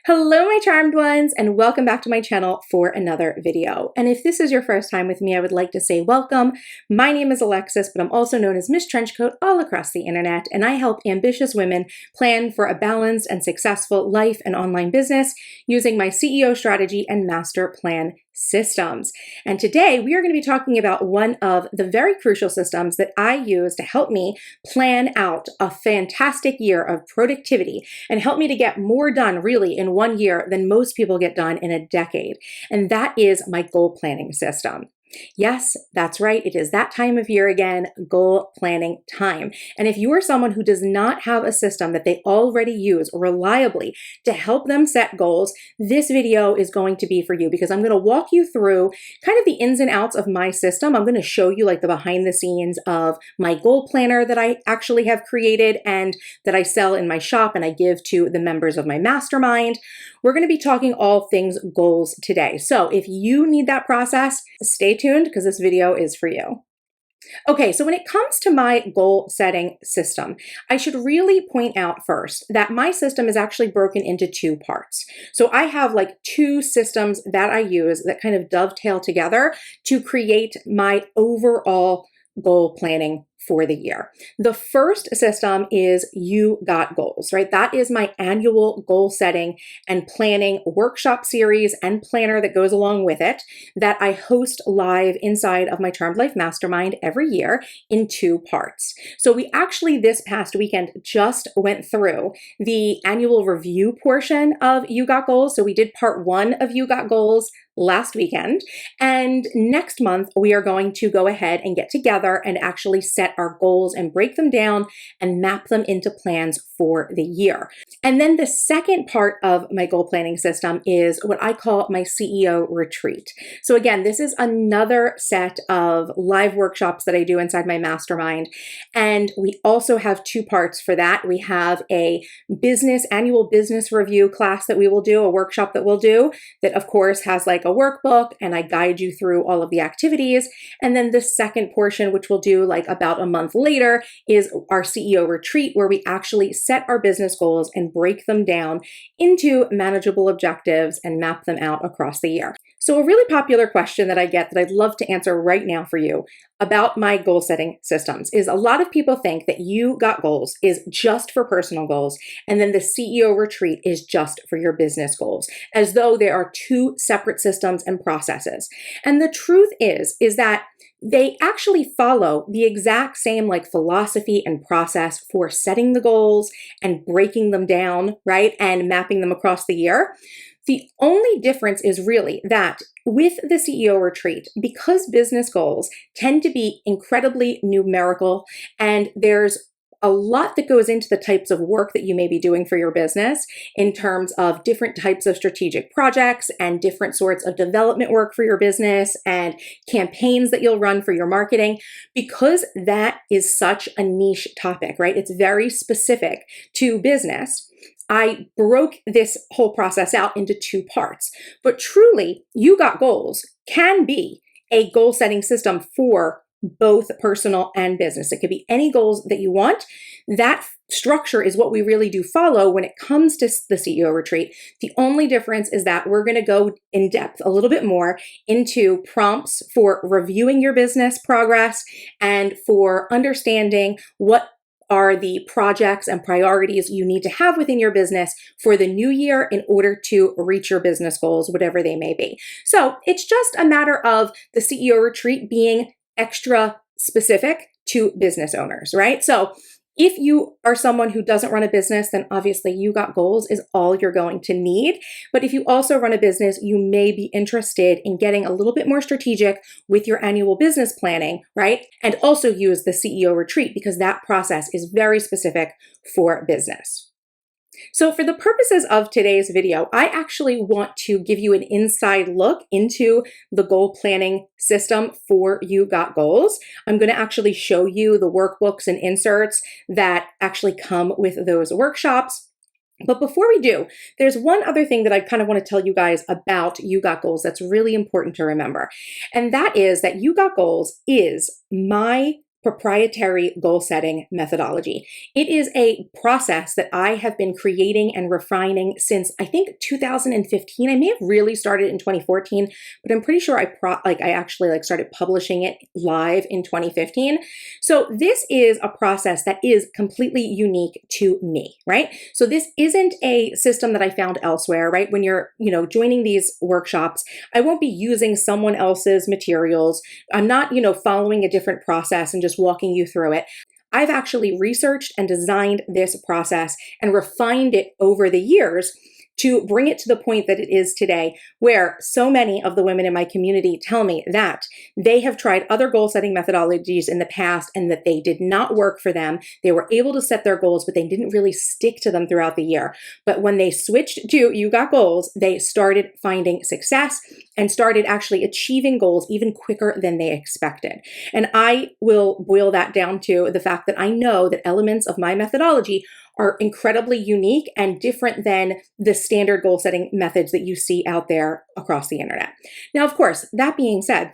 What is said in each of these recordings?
Hello, my charmed ones, and welcome back to my channel for another video. And if this is your first time with me, I would like to say welcome. My name is Alexis, but I'm also known as MissTrenchcoat all across the internet, and I help ambitious women plan for a balanced and successful life and online business using my CEO strategy and master plan systems. And today we are going to be talking about one of the very crucial systems that I use to help me plan out a fantastic year of productivity and help me to get more done really in 1 year than most people get done in a decade. And that is my goal planning system. Yes, that's right. It is that time of year again, goal planning time. And if you are someone who does not have a system that they already use reliably to help them set goals, this video is going to be for you because I'm going to walk you through kind of the ins and outs of my system. I'm going to show you like the behind the scenes of my goal planner that I actually have created and that I sell in my shop and I give to the members of my mastermind. We're going to be talking all things goals today. So if you need that process, stay tuned because this video is for you. Okay, so when it comes to my goal setting system, I should really point out first that my system is actually broken into two parts. So I have like two systems that I use that kind of dovetail together to create my overall goal planning for the year. The first system is You Got Goals, right? That is my annual goal setting and planning workshop series and planner that goes along with it that I host live inside of my Charmed Life Mastermind every year in two parts. So we actually this past weekend just went through the annual review portion of You Got Goals. So we did part one of You Got Goals last weekend. And next month, we are going to go ahead and get together and actually set our goals and break them down and map them into plans for the year. And then the second part of my goal planning system is what I call my CEO retreat. So again, this is another set of live workshops that I do inside my mastermind. And we also have two parts for that. We have a annual business review class that we will do, a workshop that we'll do that of course has like a workbook and I guide you through all of the activities. And then the second portion, which we'll do like about a month later, is our CEO retreat where we actually set our business goals and break them down into manageable objectives and map them out across the year. So a really popular question that I get that I'd love to answer right now for you about my goal setting systems is a lot of people think that You Got Goals is just for personal goals and then the CEO retreat is just for your business goals, as though there are two separate systems and processes. And the truth is that they actually follow the exact same like philosophy and process for setting the goals and breaking them down, right? And mapping them across the year. The only difference is really that with the CEO retreat, because business goals tend to be incredibly numerical and there's a lot that goes into the types of work that you may be doing for your business in terms of different types of strategic projects and different sorts of development work for your business and campaigns that you'll run for your marketing, because that is such a niche topic, right? It's very specific to business. I broke this whole process out into two parts, but truly, You Got Goals can be a goal setting system for both personal and business. It could be any goals that you want. That structure is what we really do follow when it comes to the CEO retreat. The only difference is that we're going to go in depth a little bit more into prompts for reviewing your business progress and for understanding what are the projects and priorities you need to have within your business for the new year in order to reach your business goals, whatever they may be. So it's just a matter of the CEO retreat being extra specific to business owners, right? So if you are someone who doesn't run a business, then obviously You Got Goals is all you're going to need. But if you also run a business, you may be interested in getting a little bit more strategic with your annual business planning, right? And also use the CEO retreat because that process is very specific for business. So for the purposes of today's video, I actually want to give you an inside look into the goal planning system for You Got Goals. I'm going to actually show you the workbooks and inserts that actually come with those workshops. But before we do, there's one other thing that I kind of want to tell you guys about You Got Goals that's really important to remember. And that is that You Got Goals is my proprietary goal setting methodology. It is a process that I have been creating and refining since I think 2015. I may have really started in 2014, but I'm pretty sure I actually started publishing it live in 2015. So this is a process that is completely unique to me, right? So this isn't a system that I found elsewhere, right? When you're, joining these workshops, I won't be using someone else's materials. I'm not, following a different process and just walking you through it. I've actually researched and designed this process and refined it over the years to bring it to the point that it is today, where so many of the women in my community tell me that they have tried other goal setting methodologies in the past and that they did not work for them. They were able to set their goals, but they didn't really stick to them throughout the year. But when they switched to You Got Goals, they started finding success and started actually achieving goals even quicker than they expected. And I will boil that down to the fact that I know that elements of my methodology are incredibly unique and different than the standard goal setting methods that you see out there across the internet. Now, of course, that being said,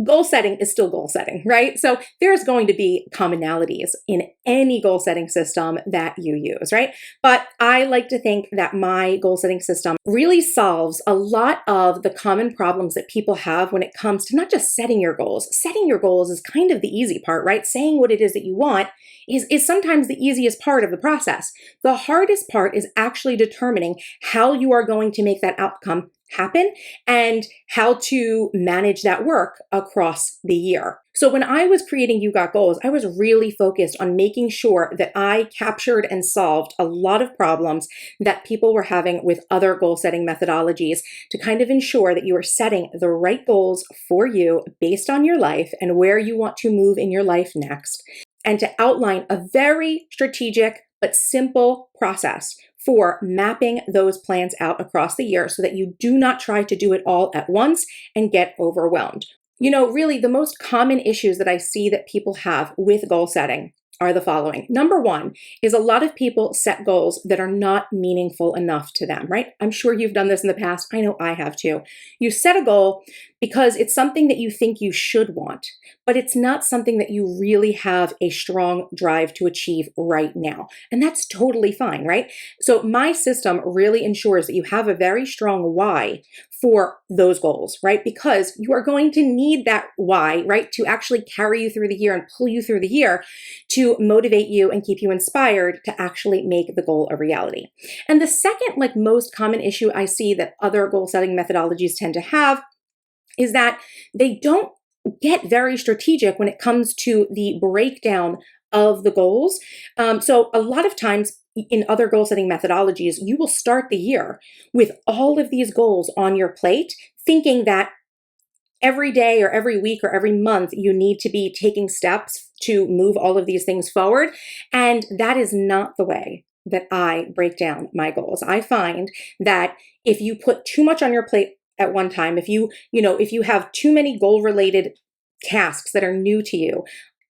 goal setting is still goal setting, right? So there's going to be commonalities in any goal setting system that you use, right? But I like to think that my goal setting system really solves a lot of the common problems that people have when it comes to not just setting your goals. Setting your goals is kind of the easy part, right? Saying what it is that you want is sometimes the easiest part of the process. The hardest part is actually determining how you are going to make that outcome happen and how to manage that work across the year. So when I was creating You Got Goals, I was really focused on making sure that I captured and solved a lot of problems that people were having with other goal setting methodologies to kind of ensure that you are setting the right goals for you based on your life and where you want to move in your life next, and to outline a very strategic but simple process for mapping those plans out across the year so that you do not try to do it all at once and get overwhelmed. Really the most common issues that I see that people have with goal setting are the following. Number one is a lot of people set goals that are not meaningful enough to them, right? I'm sure you've done this in the past. I know I have too. You set a goal because it's something that you think you should want, but it's not something that you really have a strong drive to achieve right now. And that's totally fine, right? So my system really ensures that you have a very strong why for those goals, right? Because you are going to need that why, right, to actually carry you through the year and pull you through the year to motivate you and keep you inspired to actually make the goal a reality. And the second, most common issue I see that other goal setting methodologies tend to have is that they don't get very strategic when it comes to the breakdown of the goals. So a lot of times in other goal setting methodologies, you will start the year with all of these goals on your plate, thinking that every day or every week or every month, you need to be taking steps to move all of these things forward. And that is not the way that I break down my goals. I find that if you put too much on your plate at one time, if you have too many goal related tasks that are new to you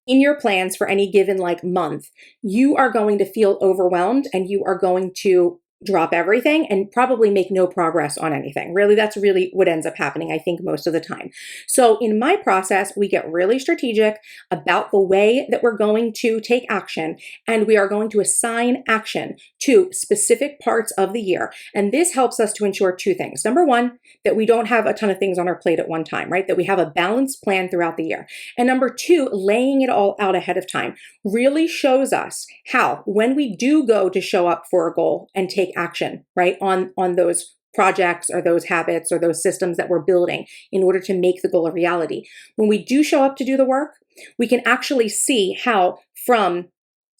in your plans for any given month, you are going to feel overwhelmed and you are going to drop everything and probably make no progress on anything. Really, that's really what ends up happening, I think, most of the time. So in my process, we get really strategic about the way that we're going to take action, and we are going to assign action to specific parts of the year. And this helps us to ensure two things. Number one, that we don't have a ton of things on our plate at one time, right? That we have a balanced plan throughout the year. And number two, laying it all out ahead of time really shows us how, when we do go to show up for a goal and take action, right, on those projects or those habits or those systems that we're building in order to make the goal a reality. When we do show up to do the work, we can actually see how from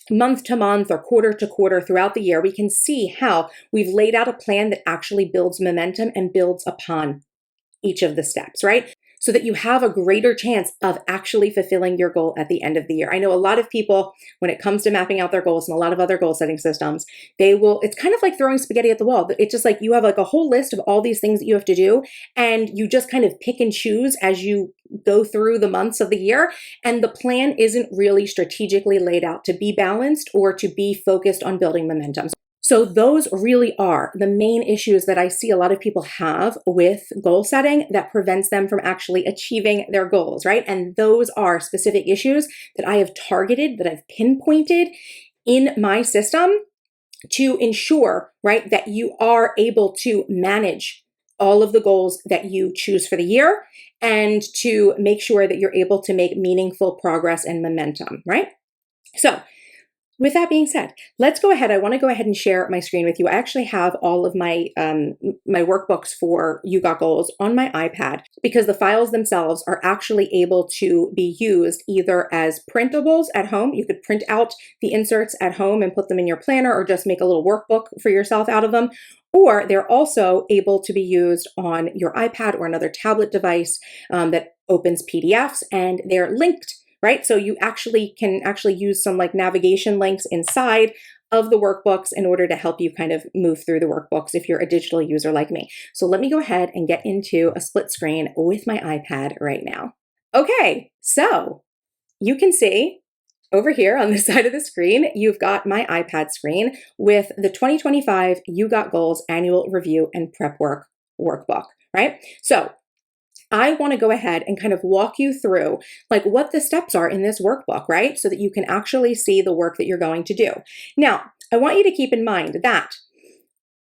month to month or quarter to quarter throughout the year, we can see how we've laid out a plan that actually builds momentum and builds upon each of the steps, right? So that you have a greater chance of actually fulfilling your goal at the end of the year. I know a lot of people, when it comes to mapping out their goals and a lot of other goal setting systems, it's kind of like throwing spaghetti at the wall. It's just you have a whole list of all these things that you have to do, and you just kind of pick and choose as you go through the months of the year. And the plan isn't really strategically laid out to be balanced or to be focused on building momentum. So those really are the main issues that I see a lot of people have with goal setting that prevents them from actually achieving their goals, right? And those are specific issues that I have targeted, that I've pinpointed in my system to ensure, right, that you are able to manage all of the goals that you choose for the year and to make sure that you're able to make meaningful progress and momentum, right? So with that being said, let's go ahead. I want to go ahead and share my screen with you. I actually have all of my my workbooks for You Got Goals on my iPad because the files themselves are actually able to be used either as printables at home. You could print out the inserts at home and put them in your planner or just make a little workbook for yourself out of them. Or they're also able to be used on your iPad or another tablet device that opens PDFs, and they're linked, right? So you can use some like navigation links inside of the workbooks in order to help you kind of move through the workbooks if you're a digital user like me. So let me go ahead and get into a split screen with my iPad right now. Okay, so you can see over here on the side of the screen, you've got my iPad screen with the 2025 You Got Goals Annual Review and Prep Work workbook, right? So I want to go ahead and kind of walk you through like what the steps are in this workbook, right? So that you can actually see the work that you're going to do. Now, I want you to keep in mind that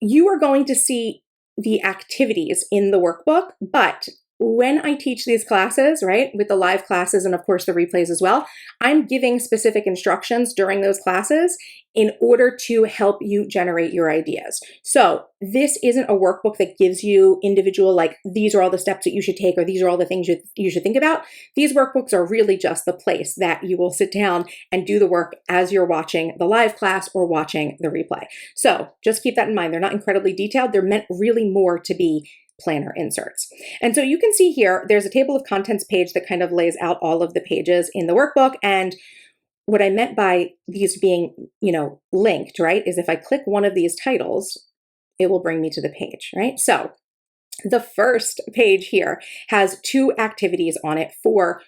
you are going to see the activities in the workbook, but when I teach these classes, right, with the live classes and of course the replays as well, I'm giving specific instructions during those classes in order to help you generate your ideas. So this isn't a workbook that gives you individual, like, these are all the steps that you should take, or these are all the things you should think about. These workbooks are really just the place that you will sit down and do the work as you're watching the live class or watching the replay. So just keep that in mind. They're not incredibly detailed. They're meant really more to be planner inserts. And so you can see here, there's a table of contents page that kind of lays out all of the pages in the workbook. And what I meant by these being, linked, right, is if I click one of these titles, it will bring me to the page, right? So the first page here has 2 activities on it for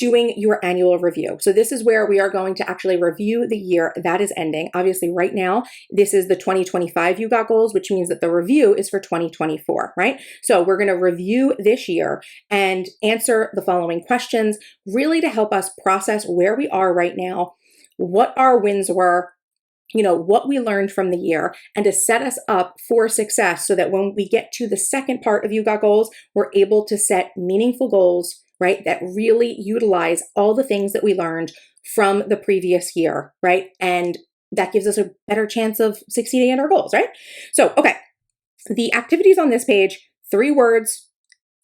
doing your annual review. So this is where we are going to actually review the year that is ending. Obviously, right now, this is the 2025 You Got Goals, which means that the review is for 2024, right? So we're going to review this year and answer the following questions, really to help us process where we are right now, what our wins were, what we learned from the year, and to set us up for success so that when we get to the second part of You Got Goals, we're able to set meaningful goals, right, that really utilize all the things that we learned from the previous year, right? And that gives us a better chance of succeeding in our goals, right? So, okay, the activities on this page, 3 words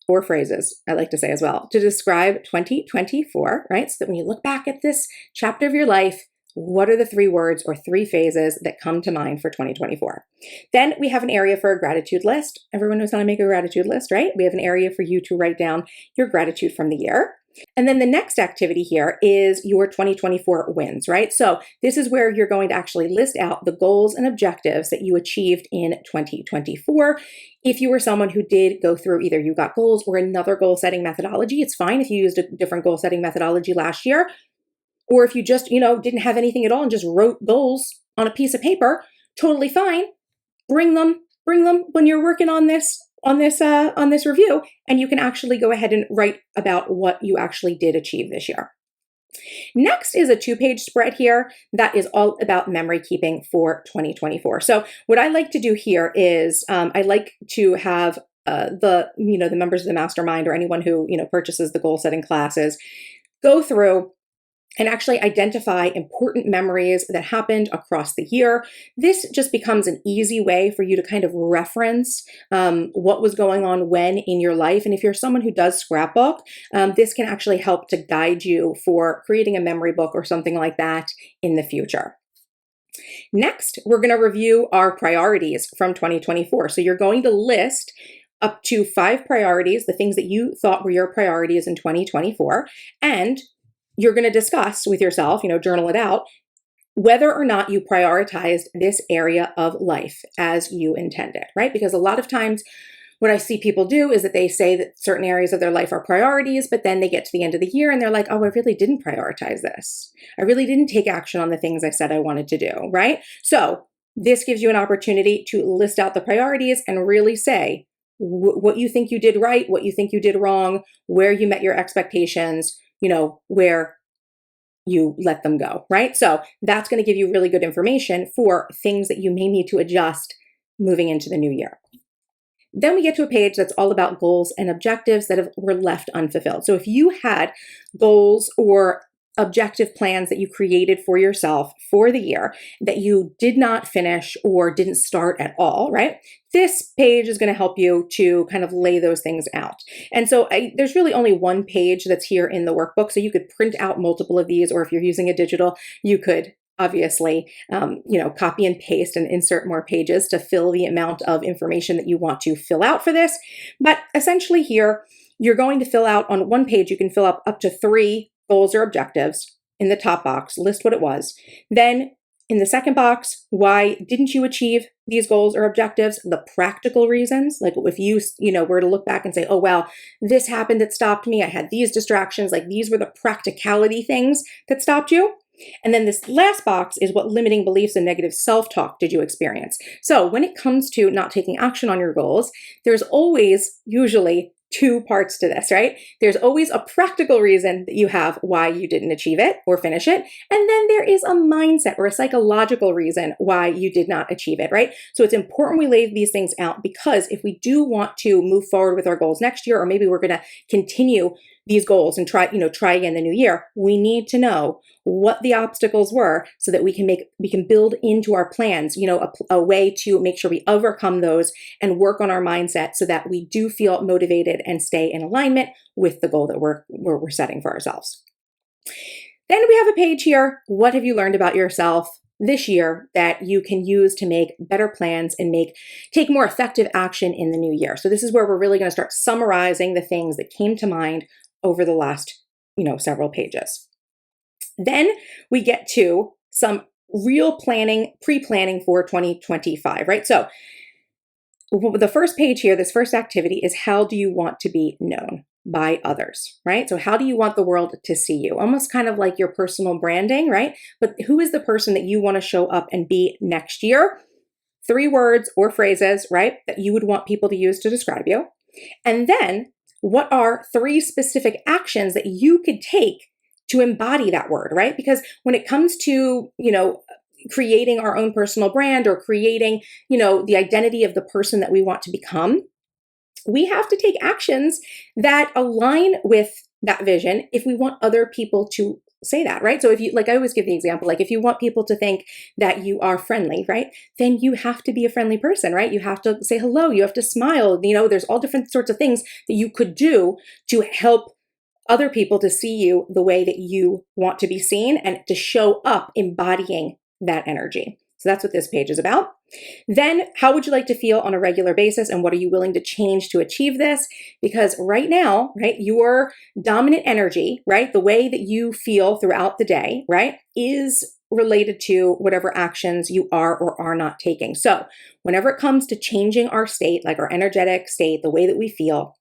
or phrases, I like to say as well, to describe 2024, right? So that when you look back at this chapter of your life, what are the 3 words or 3 phases that come to mind for 2024? Then we have an area for a gratitude list. Everyone knows how to make a gratitude list, right? We have an area for you to write down your gratitude from the year. And then the next activity here is your 2024 wins, right? So this is where you're going to actually list out the goals and objectives that you achieved in 2024. If you were someone who did go through either You Got Goals or another goal setting methodology, it's fine if you used a different goal setting methodology last year. Or if you just, didn't have anything at all and just wrote goals on a piece of paper, totally fine. Bring them when you're working on this review, and you can actually go ahead and write about what you actually did achieve this year. Next is a 2-page spread here that is all about memory keeping for 2024. So what I like to do here is I like to have the members of the mastermind or anyone who purchases the goal setting classes go through and actually identify important memories that happened across the year. This just becomes an easy way for you to kind of reference what was going on when in your life. And if you're someone who does scrapbook, this can actually help to guide you for creating a memory book or something like that in the future. Next, we're going to review our priorities from 2024. So you're going to list up to 5 priorities, the things that you thought were your priorities in 2024, and you're going to discuss with yourself, journal it out, whether or not you prioritized this area of life as you intended, right? Because a lot of times what I see people do is that they say that certain areas of their life are priorities, but then they get to the end of the year and they're like, oh, I really didn't prioritize this. I really didn't take action on the things I said I wanted to do, right? So this gives you an opportunity to list out the priorities and really say what you think you did right, what you think you did wrong, where you met your expectations, where you let them go, right? So that's going to give you really good information for things that you may need to adjust moving into the new year. Then we get to a page that's all about goals and objectives that were left unfulfilled. So if you had goals or objective plans that you created for yourself for the year that you did not finish or didn't start at all, right? This page is going to help you to kind of lay those things out. And so there's really only one page that's here in the workbook. So you could print out multiple of these, or if you're using a digital, you could obviously, copy and paste and insert more pages to fill the amount of information that you want to fill out for this. But essentially here, you're going to fill out on one page, you can fill up to 3 goals or objectives in the top box, list what it was. Then in the second box, why didn't you achieve these goals or objectives? The practical reasons, like if you were to look back and say, oh, well, this happened that stopped me. I had these distractions, like these were the practicality things that stopped you. And then this last box is what limiting beliefs and negative self-talk did you experience? So when it comes to not taking action on your goals, there's always usually 2 parts to this, right? There's always a practical reason that you have why you didn't achieve it or finish it. And then there is a mindset or a psychological reason why you did not achieve it, right? So it's important we lay these things out, because if we do want to move forward with our goals next year, or maybe we're going to continue these goals and try again the new year, we need to know what the obstacles were so that we can build into our plans, a way to make sure we overcome those and work on our mindset so that we do feel motivated and stay in alignment with the goal that we're setting for ourselves. Then we have a page here. What have you learned about yourself this year that you can use to make better plans and take more effective action in the new year? So this is where we're really going to start summarizing the things that came to mind over the last, several pages. Then we get to some real pre-planning for 2025, right? So the first page here, this first activity is, how do you want to be known by others, right? So how do you want the world to see you? Almost kind of like your personal branding, right? But who is the person that you want to show up and be next year? 3 words or phrases, right, that you would want people to use to describe you. And then what are 3 specific actions that you could take to embody that word, right? Because when it comes to, creating our own personal brand or creating, the identity of the person that we want to become, we have to take actions that align with that vision if we want other people to say that, right? So if you, I always give the example, if you want people to think that you are friendly, right, then you have to be a friendly person, right? You have to say hello, you have to smile, there's all different sorts of things that you could do to help other people to see you the way that you want to be seen and to show up embodying that energy. So that's what this page is about. Then, how would you like to feel on a regular basis, and what are you willing to change to achieve this? Because right now, right, your dominant energy, right, the way that you feel throughout the day, right, is related to whatever actions you are or are not taking. So whenever it comes to changing our state, like our energetic state, the way that we feel,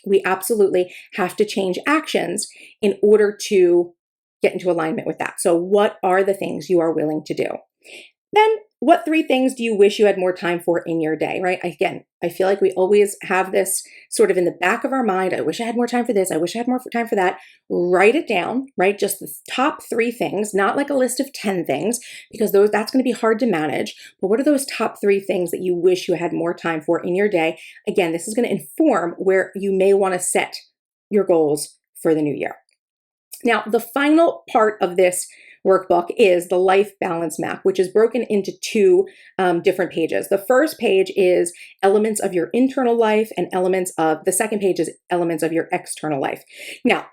we absolutely have to change actions in order to get into alignment with that. So what are the things you are willing to do? Then what 3 things do you wish you had more time for in your day, right? Again, I feel like we always have this sort of in the back of our mind. I wish I had more time for this. I wish I had more time for that. Write it down, right? Just the top 3 things, not like a list of 10 things, because that's going to be hard to manage. But what are those top 3 things that you wish you had more time for in your day? Again, this is going to inform where you may want to set your goals for the new year. Now, the final part of this workbook is the life balance map, which is broken into 2 different pages. The first page is elements of your internal life, and the second page is elements of your external life. Now,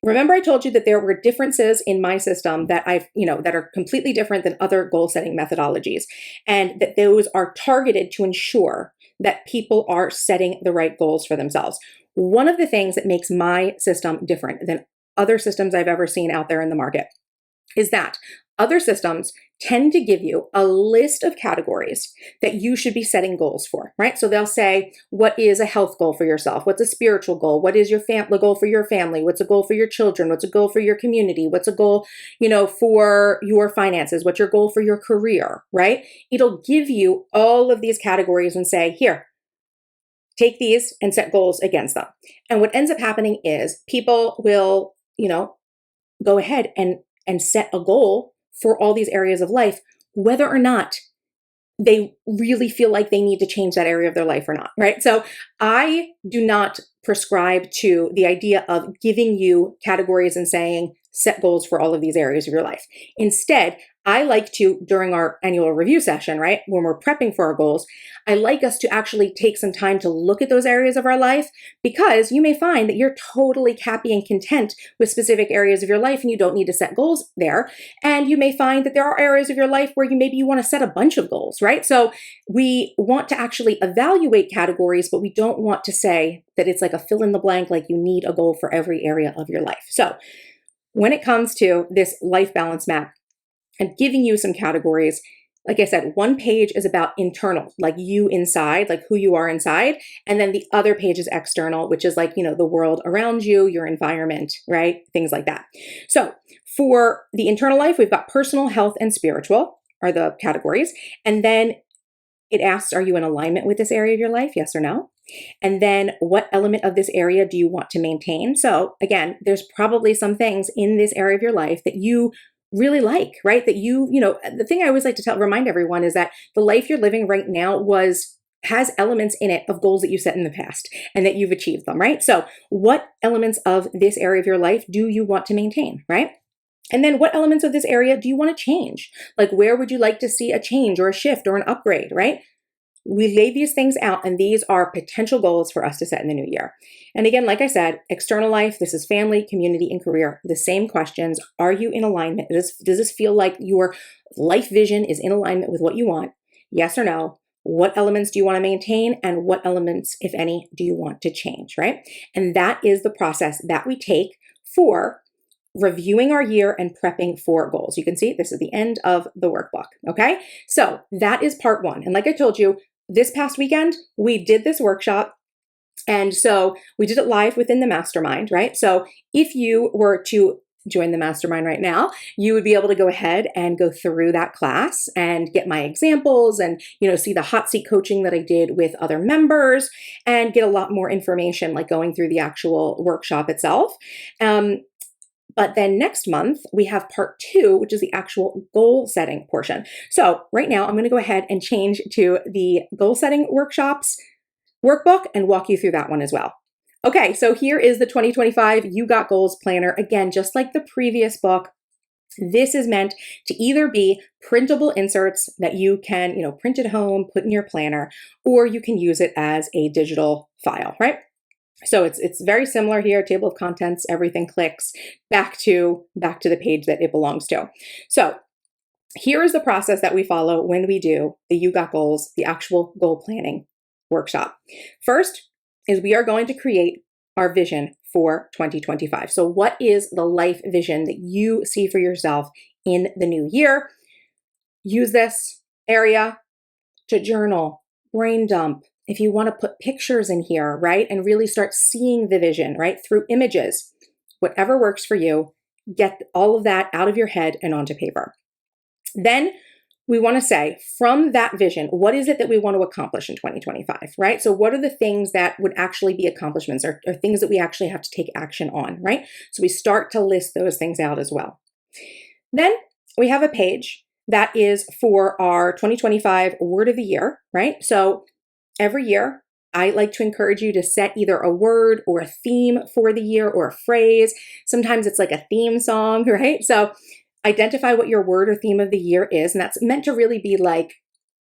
remember I told you that there were differences in my system that that are completely different than other goal setting methodologies, and that those are targeted to ensure that people are setting the right goals for themselves. One of the things that makes my system different than other systems I've ever seen out there in the market is that other systems tend to give you a list of categories that you should be setting goals for, right? So they'll say, what is a health goal for yourself? What's a spiritual goal? What is the goal for your family? What's a goal for your children? What's a goal for your community? What's a goal, for your finances? What's your goal for your career, right? It'll give you all of these categories and say, here, take these and set goals against them. And what ends up happening is people will, go ahead and set a goal for all these areas of life, whether or not they really feel like they need to change that area of their life or not, right? So I do not prescribe to the idea of giving you categories and saying, set goals for all of these areas of your life. Instead, I like to, during our annual review session, right, when we're prepping for our goals, I like us to actually take some time to look at those areas of our life, because you may find that you're totally happy and content with specific areas of your life and you don't need to set goals there. And you may find that there are areas of your life where you want to set a bunch of goals, right? So we want to actually evaluate categories, but we don't want to say that it's like a fill in the blank, like you need a goal for every area of your life. So when it comes to this life balance map, I'm giving you some categories. Like I said, one page is about internal, like you inside, like who you are inside. And then the other page is external, which is like, the world around you, your environment, right? Things like that. So for the internal life, we've got personal, health, and spiritual are the categories. And then it asks, are you in alignment with this area of your life? Yes or no? And then what element of this area do you want to maintain? So again, there's probably some things in this area of your life that you really like, right? That the thing I always like to remind everyone is that the life you're living right now has elements in it of goals that you set in the past and that you've achieved them, right? So what elements of this area of your life do you want to maintain, right? And then what elements of this area do you want to change? Like where would you like to see a change or a shift or an upgrade, right? We lay these things out, and these are potential goals for us to set in the new year. And again, like I said, external life, this is family, community, and career. The same questions. Are you in alignment? Does this feel like your life vision is in alignment with what you want? Yes or no? What elements do you want to maintain? And what elements, if any, do you want to change, right? And that is the process that we take for reviewing our year and prepping for goals. You can see this is the end of the workbook. Okay. So that is part one. And like I told you, this past weekend, we did this workshop. And so we did it live within the mastermind, right? So if you were to join the mastermind right now, you would be able to go ahead and go through that class and get my examples and, see the hot seat coaching that I did with other members and get a lot more information, like going through the actual workshop itself. But then next month, we have part 2, which is the actual goal setting portion. So right now, I'm going to go ahead and change to the goal setting workshops workbook and walk you through that one as well. Okay, so here is the 2025 You Got Goals Planner. Again, just like the previous book, this is meant to either be printable inserts that you can, print at home, put in your planner, or you can use it as a digital file, right? So it's very similar here, table of contents, everything clicks back to the page that it belongs to. So here is the process that we follow when we do the You Got Goals, the actual goal planning workshop. First is we are going to create our vision for 2025. So what is the life vision that you see for yourself in the new year? Use this area to journal, brain dump. If you want to put pictures in here, right, and really start seeing the vision, right, through images, whatever works for you, get all of that out of your head and onto paper. Then we want to say, from that vision, what is it that we want to accomplish in 2025, right? So what are the things that would actually be accomplishments or things that we actually have to take action on, right? So we start to list those things out as well. Then we have a page that is for our 2025 word of the year, right? So every year, I like to encourage you to set either a word or a theme for the year or a phrase. Sometimes it's like a theme song, right? So identify what your word or theme of the year is. And that's meant to really be like,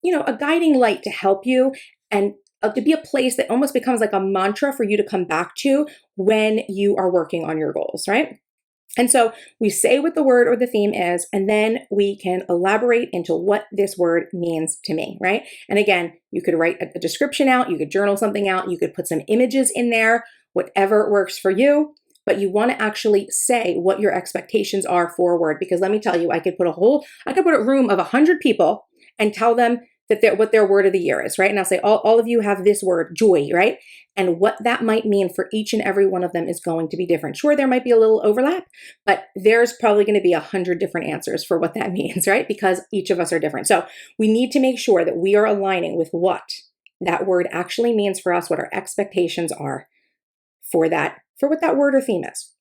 a guiding light to help you and to be a place that almost becomes like a mantra for you to come back to when you are working on your goals, right? And so we say what the word or the theme is, and then we can elaborate into what this word means to me, right? And again, you could write a description out, you could journal something out, you could put some images in there, whatever works for you. but you want to actually say what your expectations are forward, because let me tell you, I could put a room of 100 people and tell them that what their word of the year is, right? And I'll say, all of you have this word, joy, right? And what that might mean for each and every one of them is going to be different. Sure, there might be a little overlap, but there's probably going to be 100 different answers for what that means, right? Because each of us are different. So we need to make sure that we are aligning with what that word actually means for us, what our expectations are for what that word or theme is.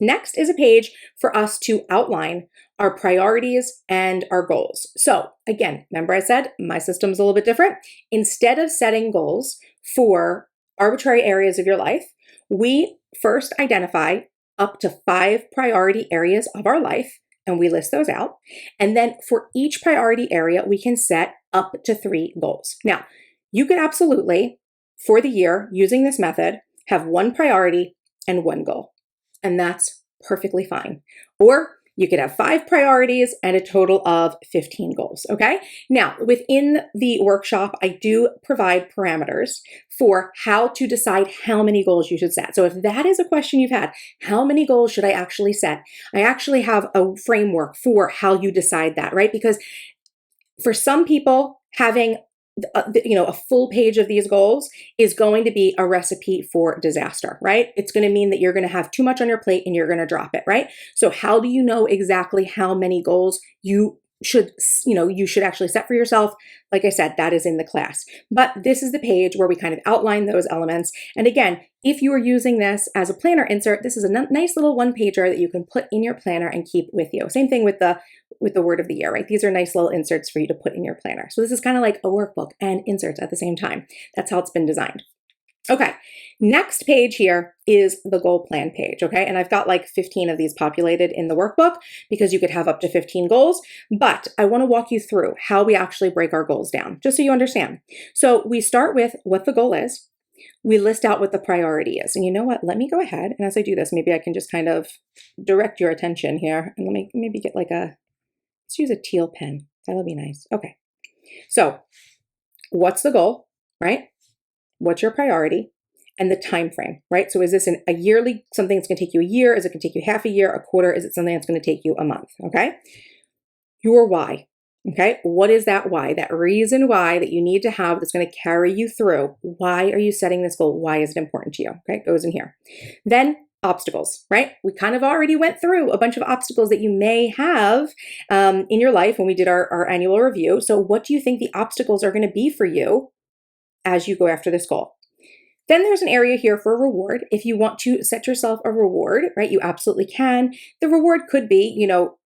Next is a page for us to outline our priorities and our goals. So again, remember I said my system's a little bit different. Instead of setting goals for arbitrary areas of your life, we first identify up to 5 priority areas of our life, and we list those out. And then for each priority area, we can set up to 3 goals. Now, you could absolutely, for the year, using this method, have 1 priority and 1 goal. And that's perfectly fine. Or you could have 5 priorities and a total of 15 goals, okay? Now, within the workshop, I do provide parameters for how to decide how many goals you should set. So if that is a question you've had, how many goals should I actually set? I actually have a framework for how you decide that, right? Because for some people, having a full page of these goals is going to be a recipe for disaster, right? It's going to mean that you're going to have too much on your plate and you're going to drop it, right? So how do you know exactly how many goals you should actually set for yourself? Like I said, that is in the class. But this is the page where we kind of outline those elements. And again, if you are using this as a planner insert, this is a nice little 1-pager that you can put in your planner and keep with you. Same thing with the word of the year, right? These are nice little inserts for you to put in your planner. So this is kind of like a workbook and inserts at the same time. That's how it's been designed. Okay, next page here is the goal plan page, okay? And I've got like 15 of these populated in the workbook because you could have up to 15 goals, but I wanna walk you through how we actually break our goals down, just so you understand. So we start with what the goal is. We list out what the priority is. And you know what? Let me go ahead, and as I do this, maybe I can just kind of direct your attention here. And let me maybe get let's use a teal pen. That'll be nice. Okay, so what's the goal, right? What's your priority, and the time frame, right? So is this a yearly, something that's going to take you a year? Is it going to take you half a year, a quarter? Is it something that's going to take you a month? Okay. Your why. Okay. What is that why? That reason why that you need to have that's going to carry you through. Why are you setting this goal? Why is it important to you? Okay. It goes in here. Then obstacles, right? We kind of already went through a bunch of obstacles that you may have in your life when we did our annual review. So what do you think the obstacles are going to be for you as you go after this goal? Then there's an area here for a reward. If you want to set yourself a reward, right, you absolutely can. The reward could be,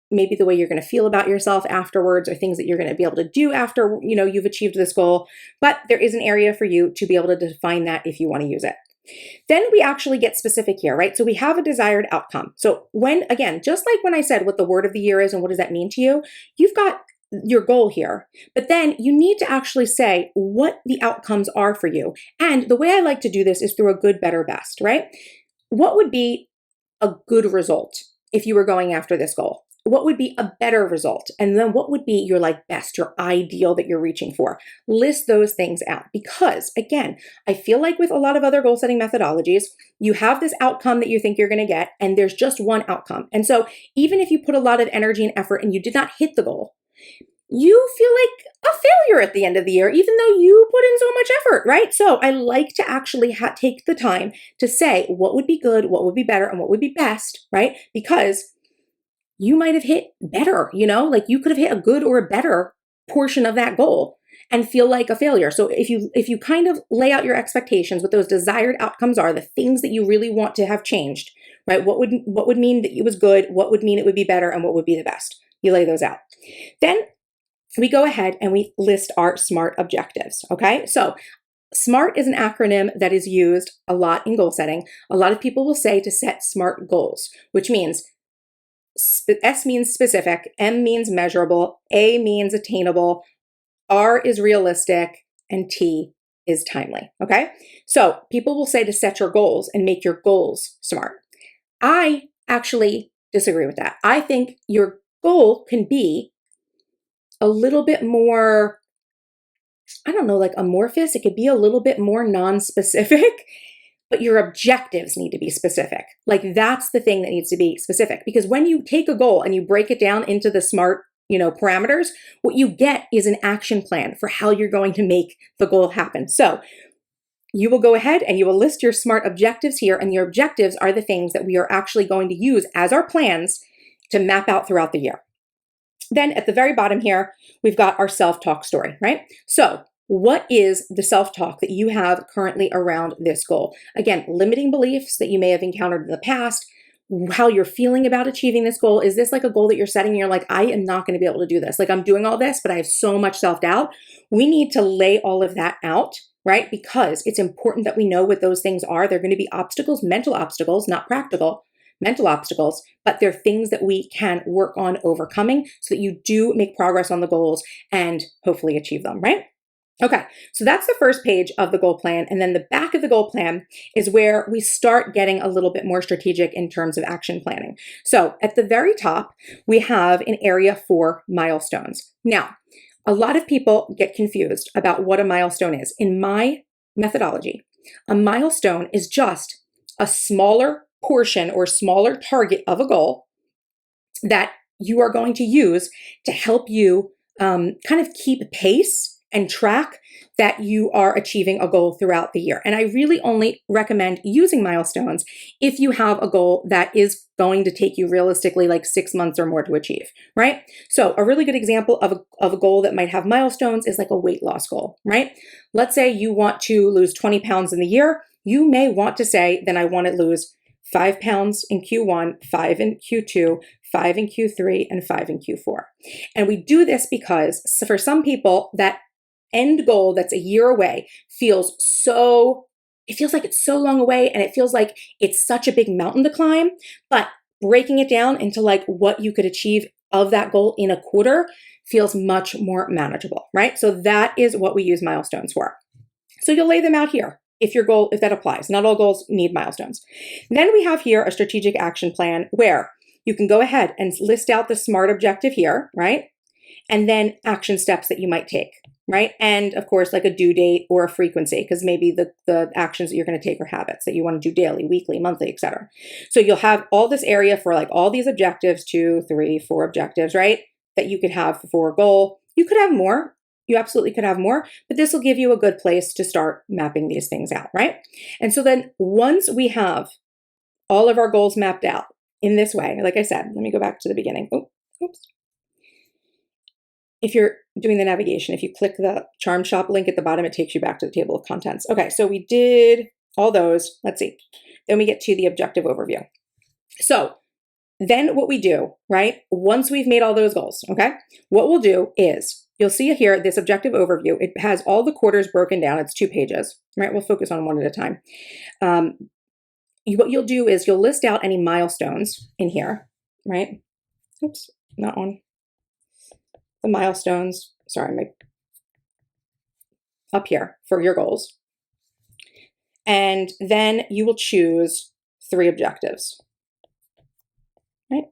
maybe the way you're going to feel about yourself afterwards, or things that you're going to be able to do after, you've achieved this goal. But there is an area for you to be able to define that if you want to use it. Then we actually get specific here, right? So we have a desired outcome. So again, just like when I said what the word of the year is and what does that mean to you, you've got your goal here, but then you need to actually say what the outcomes are for you. And the way I like to do this is through a good, better, best, right? What would be a good result if you were going after this goal? What would be a better result? And then what would be your best, your ideal that you're reaching for? List those things out, because again, I feel like with a lot of other goal setting methodologies, you have this outcome that you think you're going to get, and there's just one outcome. And so even if you put a lot of energy and effort and you did not hit the goal, you feel like a failure at the end of the year, even though you put in so much effort, right? So I like to actually take the time to say what would be good, what would be better, and what would be best, right? Because you might have hit better, you could have hit a good or a better portion of that goal and feel like a failure. So if you kind of lay out your expectations, what those desired outcomes are, the things that you really want to have changed, right? What would mean that it was good, what would mean it would be better, and what would be the best? You lay those out. Then we go ahead and we list our SMART objectives, okay? So SMART is an acronym that is used a lot in goal setting. A lot of people will say to set SMART goals, which means S means specific, M means measurable, A means attainable, R is realistic, and T is timely, okay? So people will say to set your goals and make your goals SMART. I actually disagree with that. I think your goal can be a little bit more, amorphous. It could be a little bit more non-specific, but your objectives need to be specific. Like that's the thing that needs to be specific, because when you take a goal and you break it down into the SMART, parameters, what you get is an action plan for how you're going to make the goal happen. So you will go ahead and you will list your SMART objectives here, and your objectives are the things that we are actually going to use as our plans to map out throughout the year. Then at the very bottom here, we've got our self-talk story, right? So what is the self-talk that you have currently around this goal? Again, limiting beliefs that you may have encountered in the past, how you're feeling about achieving this goal. Is this like a goal that you're setting and you're like, I am not going to be able to do this. Like I'm doing all this, but I have so much self-doubt. We need to lay all of that out, right? Because it's important that we know what those things are. They're going to be obstacles, mental obstacles, not practical, mental obstacles, but they're things that we can work on overcoming so that you do make progress on the goals and hopefully achieve them, right? Okay, so that's the first page of the goal plan. And then the back of the goal plan is where we start getting a little bit more strategic in terms of action planning. So at the very top, we have an area for milestones. Now, a lot of people get confused about what a milestone is. In my methodology, a milestone is just a smaller portion or smaller target of a goal that you are going to use to help you kind of keep pace and track that you are achieving a goal throughout the year. And I really only recommend using milestones if you have a goal that is going to take you realistically like 6 months or more to achieve, right? So a really good example of a goal that might have milestones is like a weight loss goal, right? Let's say you want to lose 20 pounds in the year. You may want to say, then I want to lose 5 pounds in Q1, 5 in Q2, 5 in Q3, and 5 in Q4. And we do this because for some people, that end goal that's a year away feels like it's so long away, and it feels like it's such a big mountain to climb. But breaking it down into like what you could achieve of that goal in a quarter feels much more manageable, right? So that is what we use milestones for. So you'll lay them out here if that applies. Not all goals need milestones. Then we have here a strategic action plan where you can go ahead and list out the SMART objective here, right? And then action steps that you might take, right? And of course, like a due date or a frequency, because maybe the actions that you're going to take are habits that you want to do daily, weekly, monthly, etc. So you'll have all this area for like all these objectives, 2, 3, 4 objectives, right? That you could have for a goal. You could have more. You absolutely could have more, but this will give you a good place to start mapping these things out, right? And so then once we have all of our goals mapped out in this way, like I said, let me go back to the beginning. Oops. If you're doing the navigation, if you click the Charm Shop link at the bottom, it takes you back to the table of contents. Okay, so we did all those. Let's see. Then we get to the objective overview. So then what we do, right, once we've made all those goals, okay, what we'll do is, you'll see here, this objective overview, it has all the quarters broken down. It's 2 pages, right? We'll focus on one at a time. What you'll do is you'll list out any milestones in here, right? Oops, not on. The milestones, up here for your goals. And then you will choose 3 objectives, right?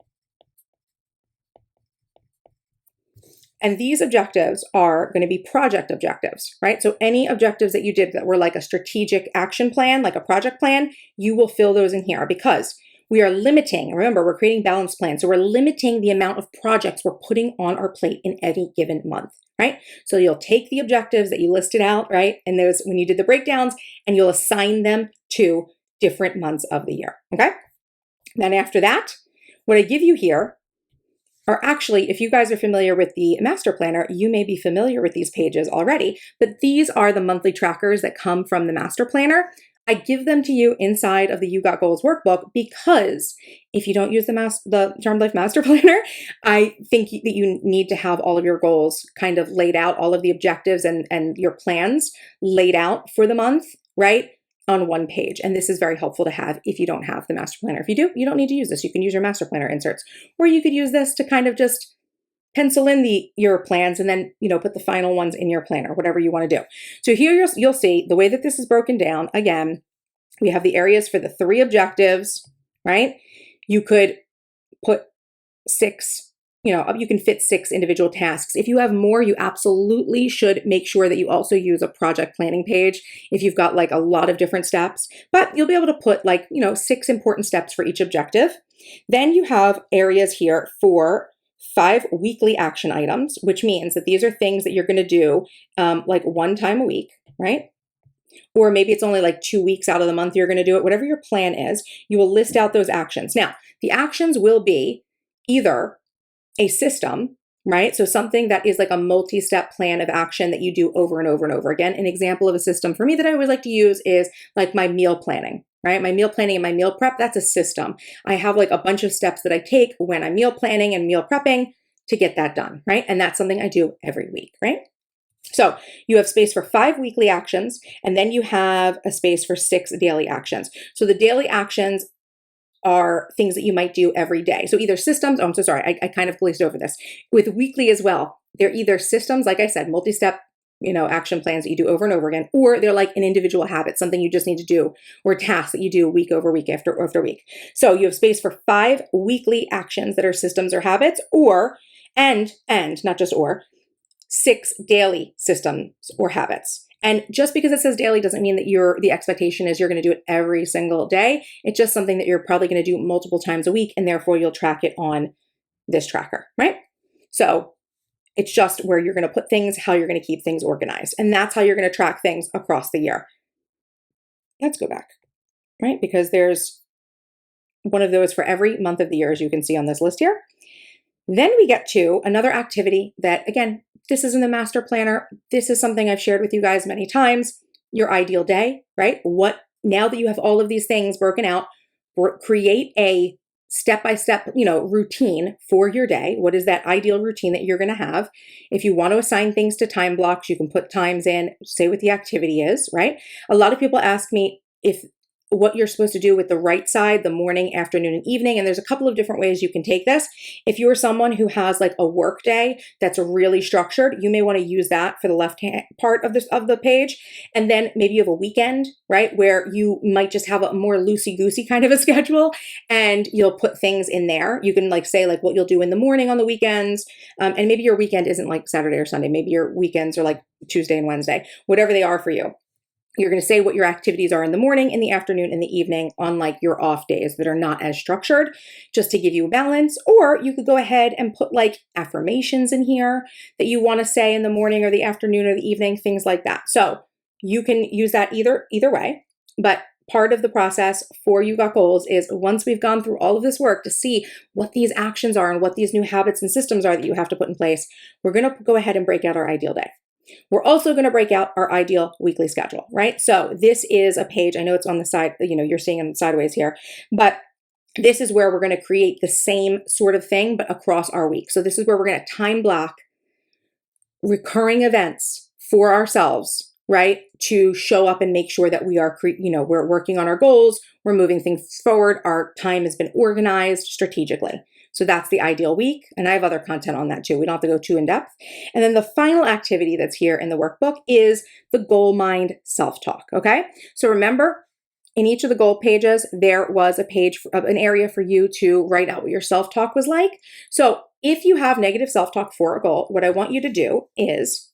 And these objectives are going to be project objectives, right? So any objectives that you did that were like a strategic action plan, like a project plan, you will fill those in here because we are limiting, remember, we're creating balance plans. So we're limiting the amount of projects we're putting on our plate in any given month, right? So you'll take the objectives that you listed out, right? And those, when you did the breakdowns, and you'll assign them to different months of the year, okay? Then after that, what I give you here are actually, if you guys are familiar with the master planner, you may be familiar with these pages already, but these are the monthly trackers that come from the master planner. I give them to you inside of the You Got Goals workbook because if you don't use the Charmed Life Master Planner, I think that you need to have all of your goals kind of laid out, all of the objectives and your plans laid out for the month, right, on one page. And this is very helpful to have if you don't have the master planner. If you do, you don't need to use this. You can use your master planner inserts, or you could use this to kind of just pencil in your plans and then, put the final ones in your planner, whatever you want to do. So here you'll see the way that this is broken down. Again, we have the areas for the 3 objectives, right? You could put 6 you can fit 6 individual tasks. If you have more, you absolutely should make sure that you also use a project planning page if you've got like a lot of different steps, but you'll be able to put like, 6 important steps for each objective. Then you have areas here for 5 weekly action items, which means that these are things that you're going to do like 1 time a week, right? Or maybe it's only like 2 weeks out of the month you're going to do it. Whatever your plan is, you will list out those actions. Now, the actions will be either a system, right? So something that is like a multi-step plan of action that you do over and over and over again. An example of a system for me that I always like to use is like my meal planning, right? My meal planning and my meal prep, that's a system. I have like a bunch of steps that I take when I'm meal planning and meal prepping to get that done, right? And that's something I do every week, right? So you have space for 5 weekly actions, and then you have a space for 6 daily actions. So the daily actions are things that you might do every day. So either systems, oh, I'm so sorry, I kind of glazed over this. With weekly as well, they're either systems, like I said, multi-step, action plans that you do over and over again, or they're like an individual habit, something you just need to do, or tasks that you do week over week after week. So you have space for 5 weekly actions that are systems or habits, or, and not just or, 6 daily systems or habits. And just because it says daily doesn't mean that the expectation is you're going to do it every single day. It's just something that you're probably going to do multiple times a week, and therefore you'll track it on this tracker, right? So it's just where you're going to put things, how you're going to keep things organized. And that's how you're going to track things across the year. Let's go back, right? Because there's one of those for every month of the year, as you can see on this list here. Then we get to another activity that, again, this is in the master planner. This is something I've shared with you guys many times. Your ideal day, right? Now that you have all of these things broken out, create a step-by-step, routine for your day. What is that ideal routine that you're going to have? If you want to assign things to time blocks, you can put times in, say what the activity is, right? A lot of people ask me what you're supposed to do with the right side, the morning, afternoon, and evening. And there's a couple of different ways you can take this. If you're someone who has like a work day that's really structured, you may want to use that for the left-hand part of the page. And then maybe you have a weekend, right, where you might just have a more loosey-goosey kind of a schedule, and you'll put things in there. You can like say like what you'll do in the morning on the weekends. And maybe your weekend isn't like Saturday or Sunday. Maybe your weekends are like Tuesday and Wednesday, whatever they are for you. You're going to say what your activities are in the morning, in the afternoon, in the evening on like your off days that are not as structured, just to give you a balance. Or you could go ahead and put like affirmations in here that you want to say in the morning or the afternoon or the evening, things like that. So you can use that either way. But part of the process for You Got Goals is once we've gone through all of this work to see what these actions are and what these new habits and systems are that you have to put in place, we're going to go ahead and break out our ideal day. We're also going to break out our ideal weekly schedule, right? So this is a page, I know it's on the side, you're seeing it sideways here, but this is where we're going to create the same sort of thing, but across our week. So this is where we're going to time block recurring events for ourselves, right? To show up and make sure that we are, we're working on our goals, we're moving things forward, our time has been organized strategically. So that's the ideal week. And I have other content on that too. We don't have to go too in depth. And then the final activity that's here in the workbook is the goal mind self-talk. Okay. So remember, in each of the goal pages, there was an area for you to write out what your self-talk was like. So if you have negative self-talk for a goal, what I want you to do is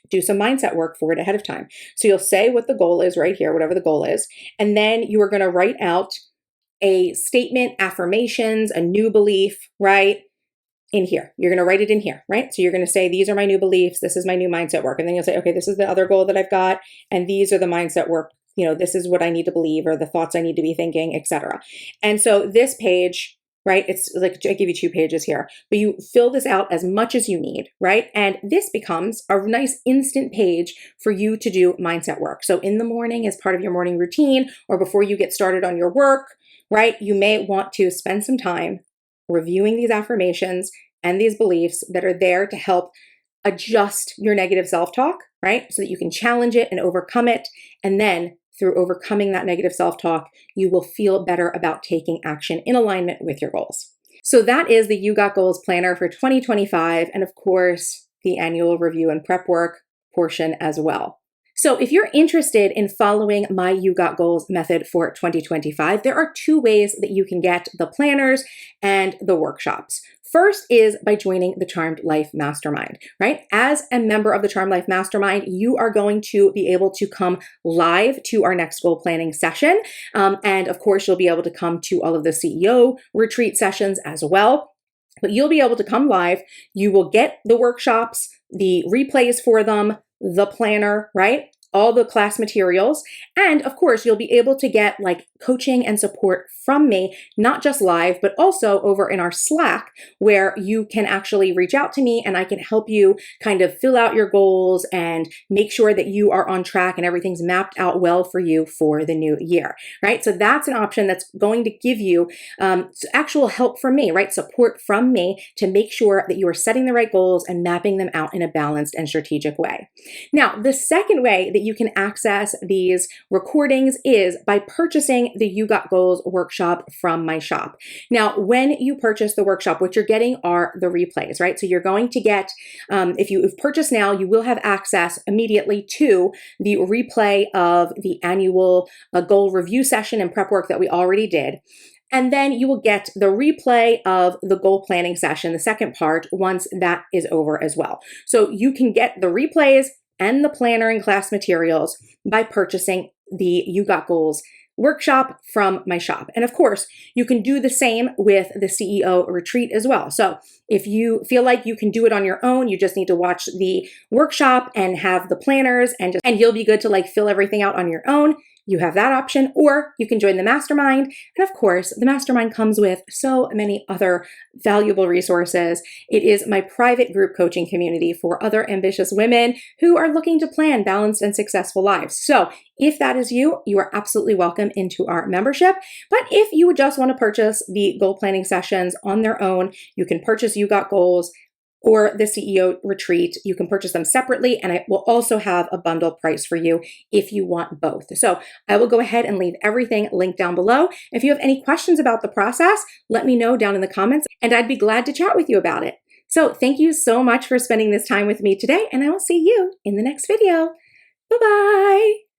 do some mindset work for it ahead of time. So you'll say what the goal is right here, whatever the goal is. And then you are going to write out a statement, affirmations, a new belief, right? In here. You're going to write it in here, right? So you're going to say, these are my new beliefs. This is my new mindset work. And then you'll say, okay, this is the other goal that I've got. And these are the mindset work. This is what I need to believe or the thoughts I need to be thinking, etc. And so this page, right? It's like, I give you 2 pages here, but you fill this out as much as you need, right? And this becomes a nice instant page for you to do mindset work. So in the morning as part of your morning routine, or before you get started on your work, right? You may want to spend some time reviewing these affirmations and these beliefs that are there to help adjust your negative self-talk, right? So that you can challenge it and overcome it. And then through overcoming that negative self-talk, you will feel better about taking action in alignment with your goals. So that is the You Got Goals planner for 2025. And of course, the annual review and prep work portion as well. So if you're interested in following my You Got Goals method for 2025, there are two ways that you can get the planners and the workshops. First is by joining the Charmed Life Mastermind, right? As a member of the Charmed Life Mastermind, you are going to be able to come live to our next goal planning session. And of course, you'll be able to come to all of the CEO retreat sessions as well. But you'll be able to come live. You will get the workshops, the replays for them, the planner, right? All the class materials. And of course, you'll be able to get like coaching and support from me, not just live, but also over in our Slack, where you can actually reach out to me and I can help you kind of fill out your goals and make sure that you are on track and everything's mapped out well for you for the new year, right? So that's an option that's going to give you actual help from me, right? Support from me to make sure that you are setting the right goals and mapping them out in a balanced and strategic way. Now, the second way that you can access these recordings is by purchasing the You Got Goals workshop from my shop. Now, when you purchase the workshop, what you're getting are the replays, right? So you're going to get, if you've purchased now, you will have access immediately to the replay of the annual goal review session and prep work that we already did. And then you will get the replay of the goal planning session, the second part, once that is over as well. So you can get the replays and the planner and class materials by purchasing the You Got Goals workshop from my shop. And of course, you can do the same with the CEO retreat as well. So if you feel like you can do it on your own, you just need to watch the workshop and have the planners and you'll be good to like fill everything out on your own. You have that option, or you can join the mastermind. And of course, the mastermind comes with so many other valuable resources. It is my private group coaching community for other ambitious women who are looking to plan balanced and successful lives. So if that is you, you are absolutely welcome into our membership. But if you would just want to purchase the goal planning sessions on their own, you can purchase You Got Goals or the CEO retreat. You can purchase them separately, and I will also have a bundle price for you if you want both. So I will go ahead and leave everything linked down below. If you have any questions about the process, let me know down in the comments, and I'd be glad to chat with you about it. So thank you so much for spending this time with me today, and I will see you in the next video. Bye-bye.